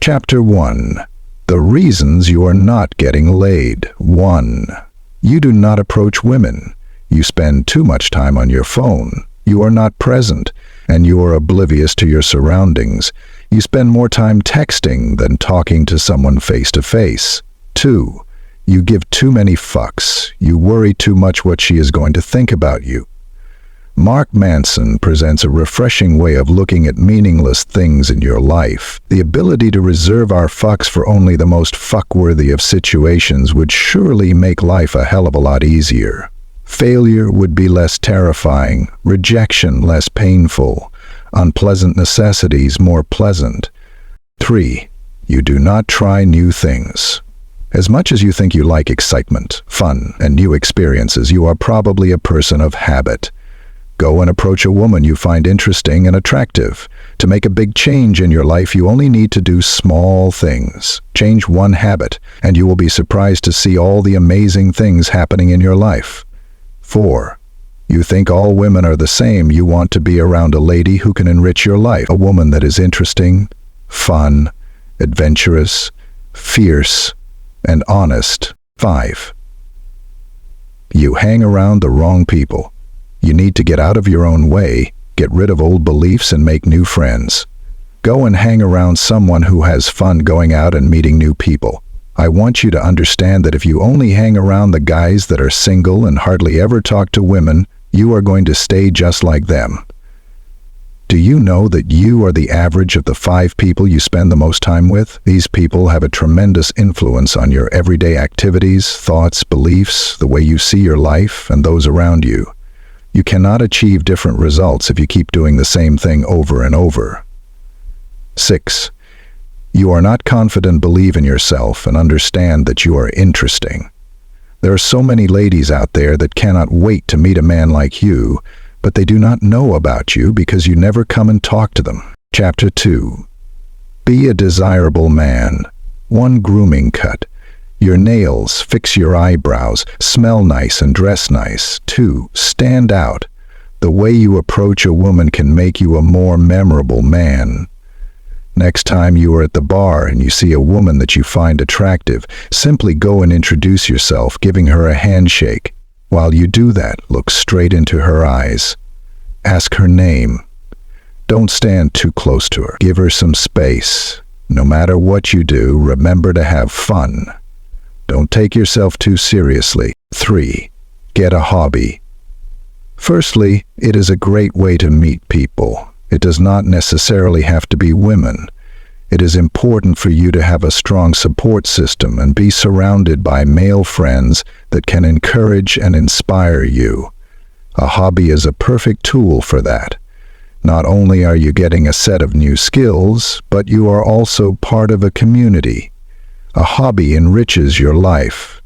Chapter 1. The reasons you are not getting laid. 1. You do not approach women. You spend too much time on your phone. You are not present, and you are oblivious to your surroundings. You spend more time texting than talking to someone face to face. 2. You give too many fucks. You worry too much what she is going to think about you. Mark Manson presents a refreshing way of looking at meaningless things in your life. The ability to reserve our fucks for only the most fuck-worthy of situations would surely make life a hell of a lot easier. Failure would be less terrifying, rejection less painful, unpleasant necessities more pleasant. 3. You do not try new things. As much as you think you like excitement, fun, and new experiences, you are probably a person of habit. Go and approach a woman you find interesting and attractive. To make a big change in your life, you only need to do small things. Change one habit, and you will be surprised to see all the amazing things happening in your life. 4. You think all women are the same. You want to be around a lady who can enrich your life. A woman that is interesting, fun, adventurous, fierce, and honest. 5. You hang around the wrong people. You need to get out of your own way, get rid of old beliefs, and make new friends. Go and hang around someone who has fun going out and meeting new people. I want you to understand that if you only hang around the guys that are single and hardly ever talk to women, you are going to stay just like them. Do you know that you are the average of the 5 people you spend the most time with? These people have a tremendous influence on your everyday activities, thoughts, beliefs, the way you see your life, and those around you. You cannot achieve different results if you keep doing the same thing over and over. 6. You are not confident. Believe in yourself and understand that you are interesting. There are so many ladies out there that cannot wait to meet a man like you, but they do not know about you because you never come and talk to them. Chapter 2. Be a desirable man. 1. Grooming cut. Your nails, fix your eyebrows, smell nice and dress nice. 2. Stand out. The way you approach a woman can make you a more memorable man. Next time you are at the bar and you see a woman that you find attractive, simply go and introduce yourself, giving her a handshake. While you do that, look straight into her eyes. Ask her name. Don't stand too close to her. Give her some space. No matter what you do, remember to have fun. Don't take yourself too seriously. 3. Get a hobby. Firstly, it is a great way to meet people. It does not necessarily have to be women. It is important for you to have a strong support system and be surrounded by male friends that can encourage and inspire you. A hobby is a perfect tool for that. Not only are you getting a set of new skills, but you are also part of a community. A hobby enriches your life.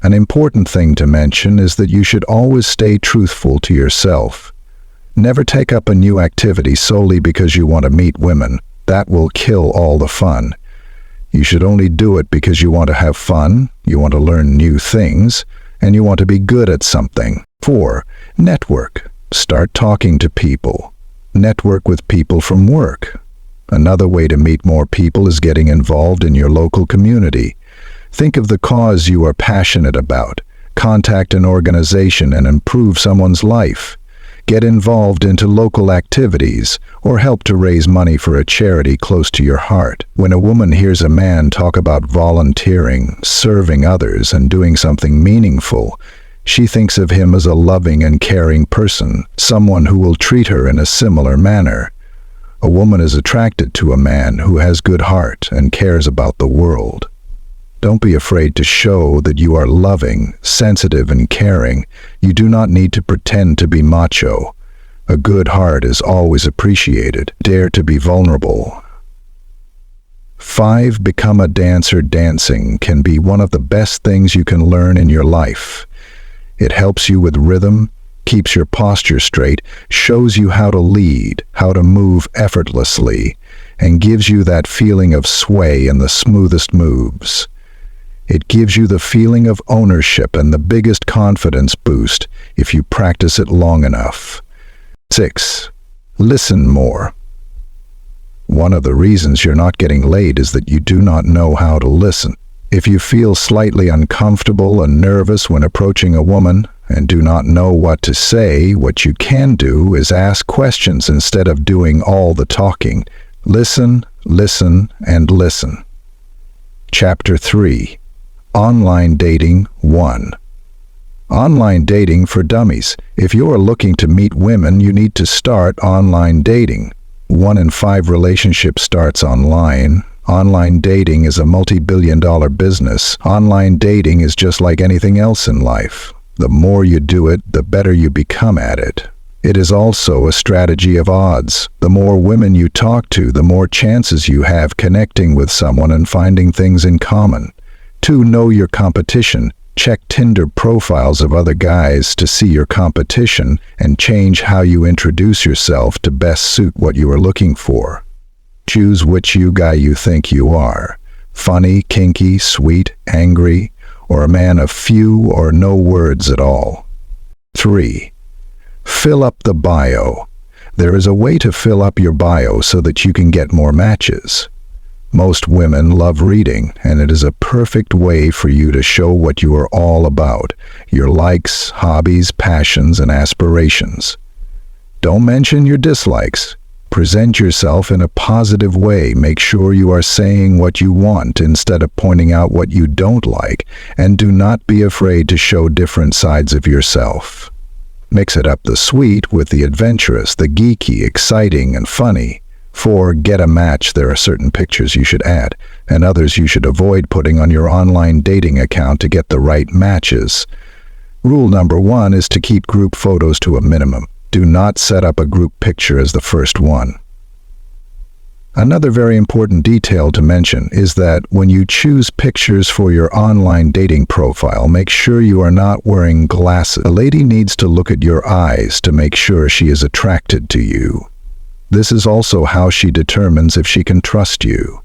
An important thing to mention is that you should always stay truthful to yourself. Never take up a new activity solely because you want to meet women. That will kill all the fun. You should only do it because you want to have fun, you want to learn new things, and you want to be good at something. 4. Network. Start talking to people. Network with people from work. Another way to meet more people is getting involved in your local community. Think of the cause you are passionate about. Contact an organization and improve someone's life. Get involved into local activities or help to raise money for a charity close to your heart. When a woman hears a man talk about volunteering, serving others, and doing something meaningful, she thinks of him as a loving and caring person, someone who will treat her in a similar manner. A woman is attracted to a man who has good heart and cares about the world. Don't be afraid to show that you are loving, sensitive, and caring. You do not need to pretend to be macho. A good heart is always appreciated. Dare to be vulnerable. 5. Become a dancer. Dancing can be one of the best things you can learn in your life. It helps you with rhythm, keeps your posture straight, shows you how to lead, how to move effortlessly, and gives you that feeling of sway in the smoothest moves. It gives you the feeling of ownership and the biggest confidence boost if you practice it long enough. 6. Listen more. One of the reasons you're not getting laid is that you do not know how to listen. If you feel slightly uncomfortable and nervous when approaching a woman and do not know what to say, what you can do is ask questions instead of doing all the talking. Listen, listen, and listen. Chapter 3. Online Dating 1. Online dating for dummies. If you are looking to meet women, you need to start online dating. 1 in 5 relationships starts online. Online dating is a multi-billion-dollar business. Online dating is just like anything else in life. The more you do it, the better you become at it. It is also a strategy of odds. The more women you talk to, the more chances you have connecting with someone and finding things in common. 2. Know your competition. Check Tinder profiles of other guys to see your competition and change how you introduce yourself to best suit what you are looking for. Choose which guy you think you are. Funny, kinky, sweet, angry, or a man of few or no words at all. 3. Fill up the bio. There is a way to fill up your bio so that you can get more matches. Most women love reading, and it is a perfect way for you to show what you are all about, your likes, hobbies, passions, and aspirations. Don't mention your dislikes. Present yourself in a positive way. Make sure you are saying what you want instead of pointing out what you don't like, and do not be afraid to show different sides of yourself. Mix it up the sweet with the adventurous, the geeky, exciting, and funny. 4. Get a match. There are certain pictures you should add, and others you should avoid putting on your online dating account to get the right matches. Rule number 1 is to keep group photos to a minimum. Do not set up a group picture as the first one. Another very important detail to mention is that when you choose pictures for your online dating profile, make sure you are not wearing glasses. A lady needs to look at your eyes to make sure she is attracted to you. This is also how she determines if she can trust you.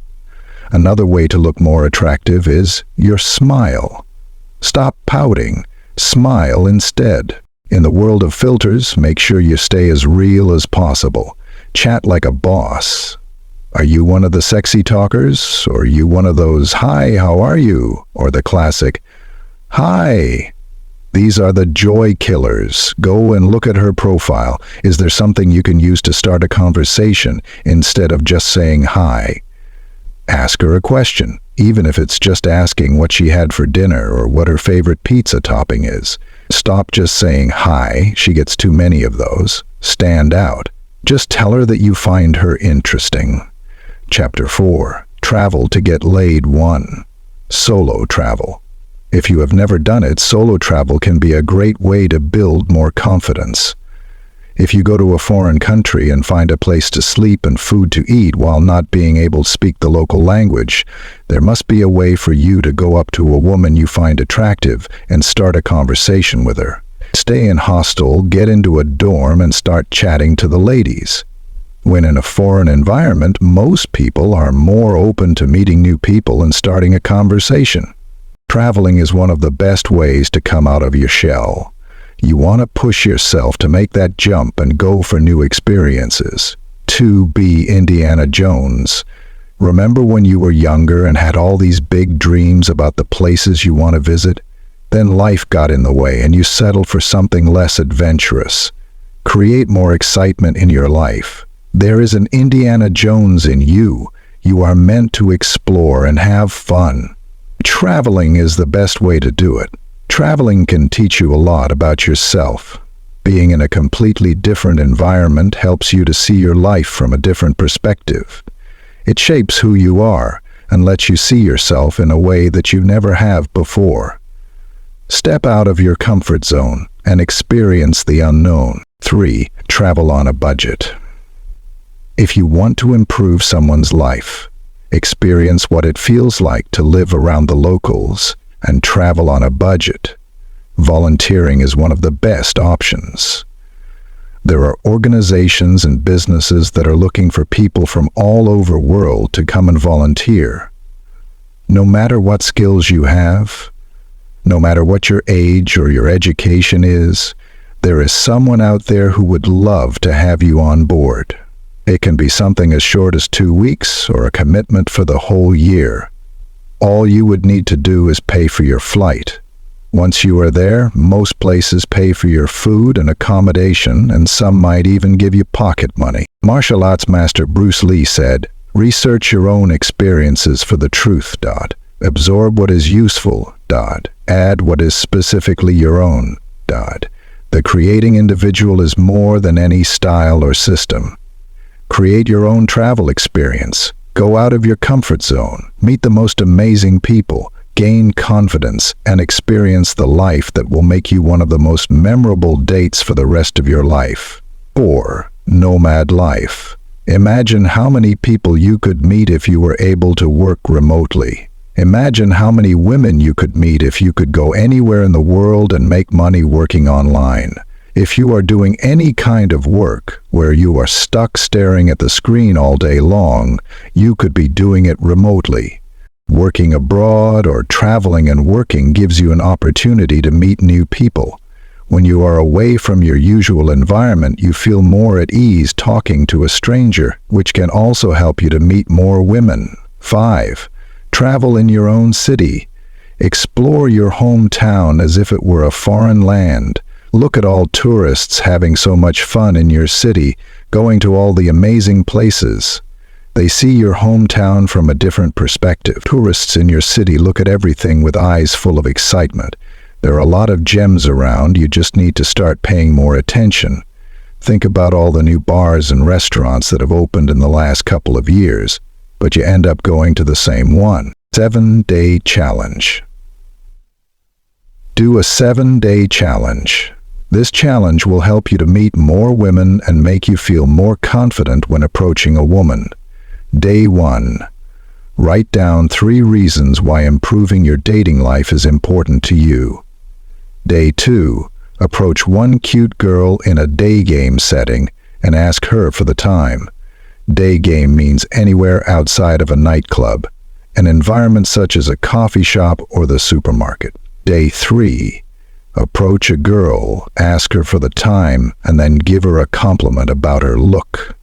Another way to look more attractive is your smile. Stop pouting. Smile instead. In the world of filters, make sure you stay as real as possible. Chat like a boss. Are you one of the sexy talkers? Or are you one of those, "Hi, how are you?" Or the classic, "Hi." These are the joy killers. Go and look at her profile. Is there something you can use to start a conversation instead of just saying hi? Ask her a question, even if it's just asking what she had for dinner or what her favorite pizza topping is. Stop just saying hi. She gets too many of those. Stand out. Just tell her that you find her interesting. Chapter 4. Travel to get laid 1. Solo travel. If you have never done it, solo travel can be a great way to build more confidence. If you go to a foreign country and find a place to sleep and food to eat while not being able to speak the local language, there must be a way for you to go up to a woman you find attractive and start a conversation with her. Stay in hostel, get into a dorm, and start chatting to the ladies. When in a foreign environment, most people are more open to meeting new people and starting a conversation. Traveling is one of the best ways to come out of your shell. You want to push yourself to make that jump and go for new experiences. 2. Be Indiana Jones. Remember when you were younger and had all these big dreams about the places you want to visit? Then life got in the way and you settled for something less adventurous. Create more excitement in your life. There is an Indiana Jones in you. You are meant to explore and have fun. Traveling is the best way to do it. Traveling can teach you a lot about yourself. Being in a completely different environment helps you to see your life from a different perspective. It shapes who you are and lets you see yourself in a way that you never have before. Step out of your comfort zone and experience the unknown. 3. Travel on a budget. If you want to improve someone's life, experience what it feels like to live around the locals, and travel on a budget. Volunteering is one of the best options. There are organizations and businesses that are looking for people from all over the world to come and volunteer. No matter what skills you have, no matter what your age or your education is, there is someone out there who would love to have you on board. It can be something as short as 2 weeks or a commitment for the whole year. All you would need to do is pay for your flight. Once you are there, most places pay for your food and accommodation, and some might even give you pocket money. Martial arts master Bruce Lee said, "Research your own experiences for the truth. Absorb what is useful. Add what is specifically your own. The creating individual is more than any style or system. Create your own travel experience. Go out of your comfort zone. Meet the most amazing people. Gain confidence and experience the life that will make you one of the most memorable dates for the rest of your life." 4. Nomad life. Imagine how many people you could meet if you were able to work remotely. Imagine how many women you could meet if you could go anywhere in the world and make money working online. If you are doing any kind of work where you are stuck staring at the screen all day long, you could be doing it remotely. Working abroad or traveling and working gives you an opportunity to meet new people. When you are away from your usual environment, you feel more at ease talking to a stranger, which can also help you to meet more women. 5. Travel in your own city. Explore your hometown as if it were a foreign land. Look at all tourists having so much fun in your city, going to all the amazing places. They see your hometown from a different perspective. Tourists in your city look at everything with eyes full of excitement. There are a lot of gems around, you just need to start paying more attention. Think about all the new bars and restaurants that have opened in the last couple of years, but you end up going to the same one. 7-day challenge. Do a 7-day challenge. This challenge will help you to meet more women and make you feel more confident when approaching a woman. Day 1. Write down 3 reasons why improving your dating life is important to you. Day 2. Approach one cute girl in a day game setting and ask her for the time. Day game means anywhere outside of a nightclub, an environment such as a coffee shop or the supermarket. Day 3. Approach a girl, ask her for the time, and then give her a compliment about her look.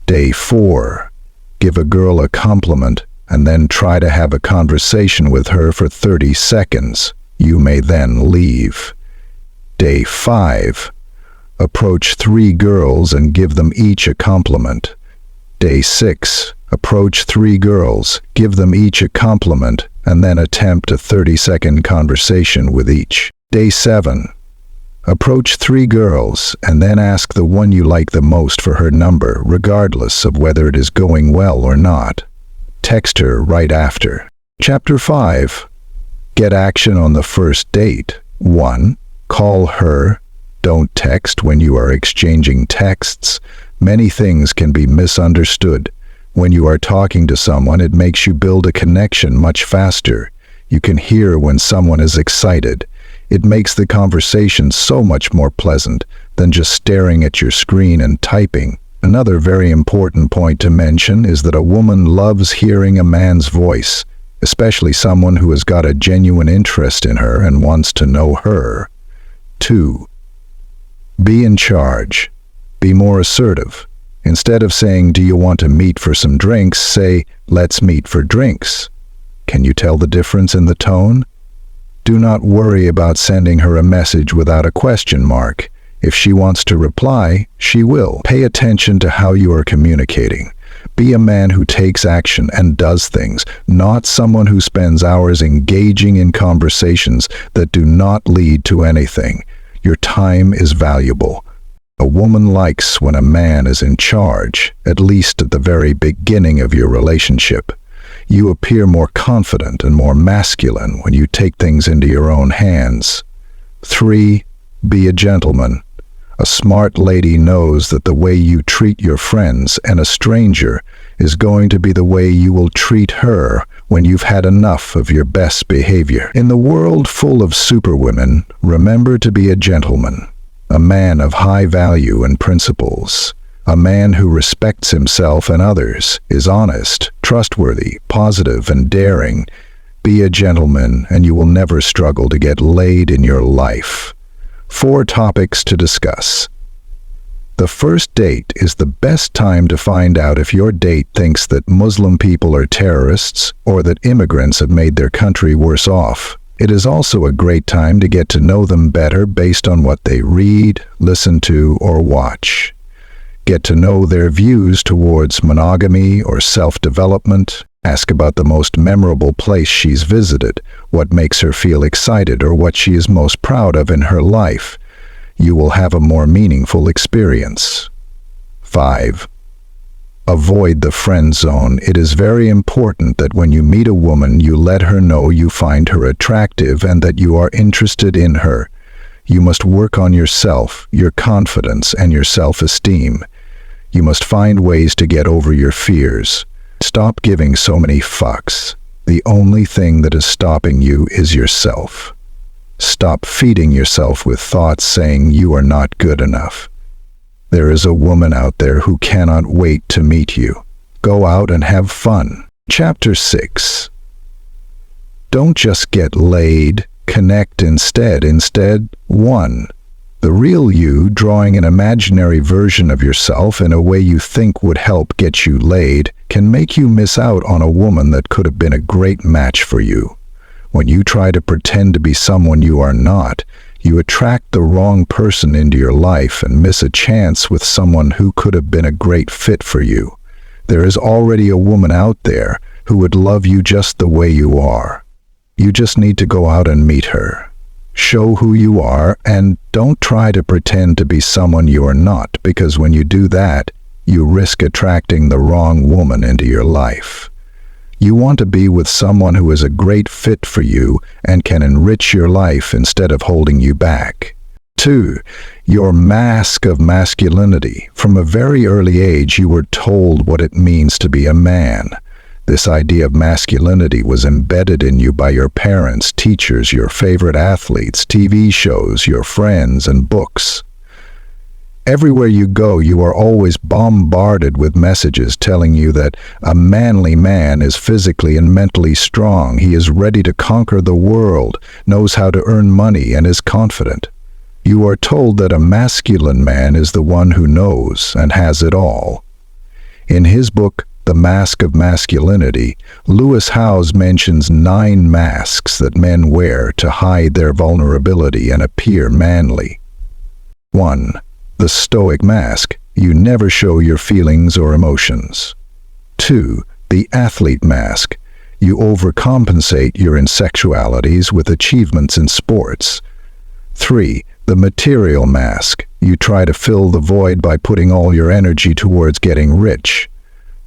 Day 4. Give a girl a compliment and then try to have a conversation with her for 30 seconds. You may then leave. Day 5. Approach 3 girls and give them each a compliment. Day 6. Approach 3 girls, give them each a compliment, and then attempt a 30-second conversation with each. Day 7. Approach 3 girls and then ask the one you like the most for her number, regardless of whether it is going well or not. Text her right after. Chapter 5. Get action on the first date. 1. Call her. Don't text when you are exchanging texts. Many things can be misunderstood. When you are talking to someone, it makes you build a connection much faster. You can hear when someone is excited. It makes the conversation so much more pleasant than just staring at your screen and typing. Another very important point to mention is that a woman loves hearing a man's voice, especially someone who has got a genuine interest in her and wants to know her. 2. Be in charge. Be more assertive. Instead of saying, "Do you want to meet for some drinks?" say, "Let's meet for drinks." Can you tell the difference in the tone? Do not worry about sending her a message without a question mark. If she wants to reply, she will. Pay attention to how you are communicating. Be a man who takes action and does things, not someone who spends hours engaging in conversations that do not lead to anything. Your time is valuable. A woman likes when a man is in charge, at least at the very beginning of your relationship. You appear more confident and more masculine when you take things into your own hands. 3. Be a gentleman. A smart lady knows that the way you treat your friends and a stranger is going to be the way you will treat her when you've had enough of your best behavior. In the world full of superwomen, remember to be a gentleman, a man of high value and principles. A man who respects himself and others, is honest, trustworthy, positive, and daring. Be a gentleman and you will never struggle to get laid in your life. 4 topics to discuss. The first date is the best time to find out if your date thinks that Muslim people are terrorists or that immigrants have made their country worse off. It is also a great time to get to know them better based on what they read, listen to, or watch. Get to know their views towards monogamy or self-development. Ask about the most memorable place she's visited, what makes her feel excited, or what she is most proud of in her life. You will have a more meaningful experience. 5. Avoid the friend zone. It is very important that when you meet a woman, you let her know you find her attractive and that you are interested in her. You must work on yourself, your confidence, and your self-esteem. You must find ways to get over your fears. Stop giving so many fucks. The only thing that is stopping you is yourself. Stop feeding yourself with thoughts saying you are not good enough. There is a woman out there who cannot wait to meet you. Go out and have fun. Chapter 6. Don't just get laid, connect instead. 1. The real you, drawing an imaginary version of yourself in a way you think would help get you laid, can make you miss out on a woman that could have been a great match for you. When you try to pretend to be someone you are not, you attract the wrong person into your life and miss a chance with someone who could have been a great fit for you. There is already a woman out there who would love you just the way you are. You just need to go out and meet her. Show who you are and don't try to pretend to be someone you are not, because when you do that, you risk attracting the wrong woman into your life. You want to be with someone who is a great fit for you and can enrich your life instead of holding you back. 2. Your mask of masculinity. From a very early age, you were told what it means to be a man. This idea of masculinity was embedded in you by your parents, teachers, your favorite athletes, TV shows, your friends, and books. Everywhere you go, you are always bombarded with messages telling you that a manly man is physically and mentally strong. He is ready to conquer the world, knows how to earn money, and is confident. You are told that a masculine man is the one who knows and has it all. In his book, The Mask of Masculinity, Lewis Howes mentions 9 masks that men wear to hide their vulnerability and appear manly. 1. The stoic mask. You never show your feelings or emotions. 2. The athlete mask. You overcompensate your insectualities with achievements in sports. 3. The material mask. You try to fill the void by putting all your energy towards getting rich.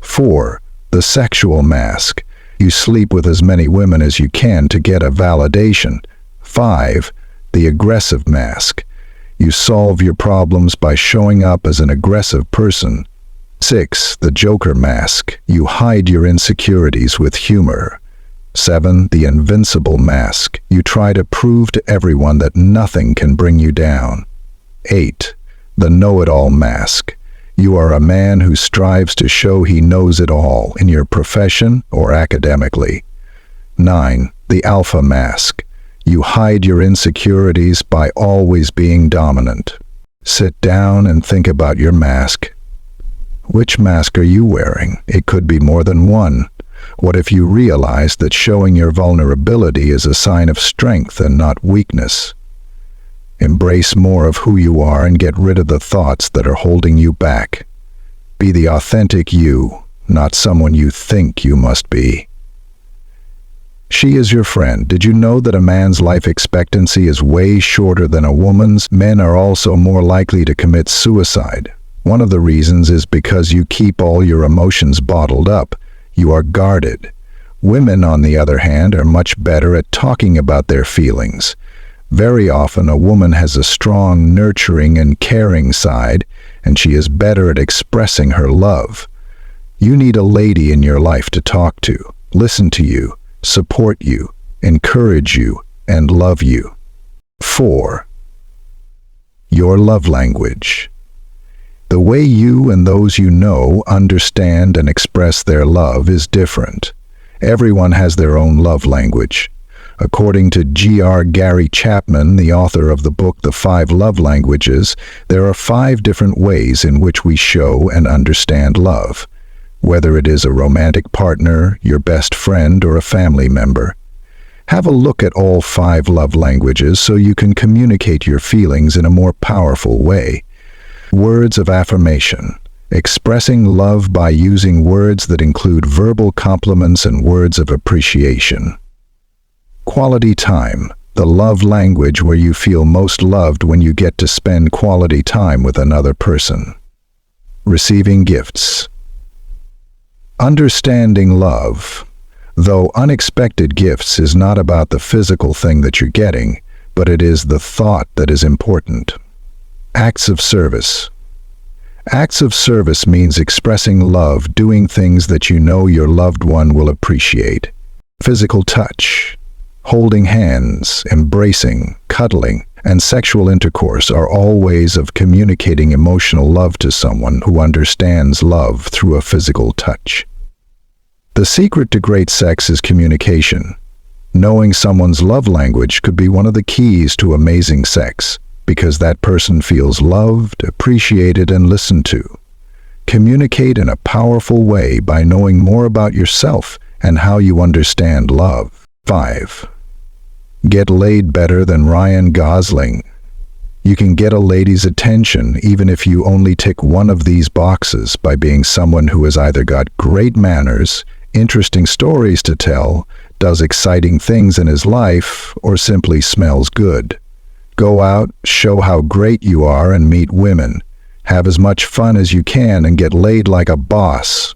4. The sexual mask. You sleep with as many women as you can to get a validation. 5. The aggressive mask. You solve your problems by showing up as an aggressive person. 6. The Joker mask. You hide your insecurities with humor. 7. The invincible mask. You try to prove to everyone that nothing can bring you down. 8. The know-it-all mask. You are a man who strives to show he knows it all in your profession or academically. 9. The alpha mask. You hide your insecurities by always being dominant. Sit down and think about your mask. Which mask are you wearing? It could be more than one. What if you realize that showing your vulnerability is a sign of strength and not weakness? Embrace more of who you are and get rid of the thoughts that are holding you back. Be the authentic you, not someone you think you must be. She is your friend. Did you know that a man's life expectancy is way shorter than a woman's? Men are also more likely to commit suicide. One of the reasons is because you keep all your emotions bottled up. You are guarded. Women, on the other hand, are much better at talking about their feelings. Very often, a woman has a strong, nurturing, and caring side, and she is better at expressing her love. You need a lady in your life to talk to, listen to you, support you, encourage you, and love you. 4. Your love language. The way you and those you know understand and express their love is different. Everyone has their own love language. According to G.R. Gary Chapman, the author of the book The 5 Love Languages, there are 5 different ways in which we show and understand love, whether it is a romantic partner, your best friend, or a family member. Have a look at all 5 love languages so you can communicate your feelings in a more powerful way. Words of affirmation. Expressing love by using words that include verbal compliments and words of appreciation. Quality time. The love language where you feel most loved when you get to spend quality time with another person. Receiving gifts. Understanding love. Though unexpected gifts is not about the physical thing that you're getting, but it is the thought that is important. Acts of service. Acts of service means expressing love, doing things that you know your loved one will appreciate. Physical touch. Holding hands, embracing, cuddling, and sexual intercourse are all ways of communicating emotional love to someone who understands love through a physical touch. The secret to great sex is communication. Knowing someone's love language could be one of the keys to amazing sex, because that person feels loved, appreciated, and listened to. Communicate in a powerful way by knowing more about yourself and how you understand love. 5. Get laid better than Ryan Gosling. You can get a lady's attention even if you only tick one of these boxes by being someone who has either got great manners, interesting stories to tell, does exciting things in his life, or simply smells good. Go out, show how great you are, and meet women. Have as much fun as you can and get laid like a boss.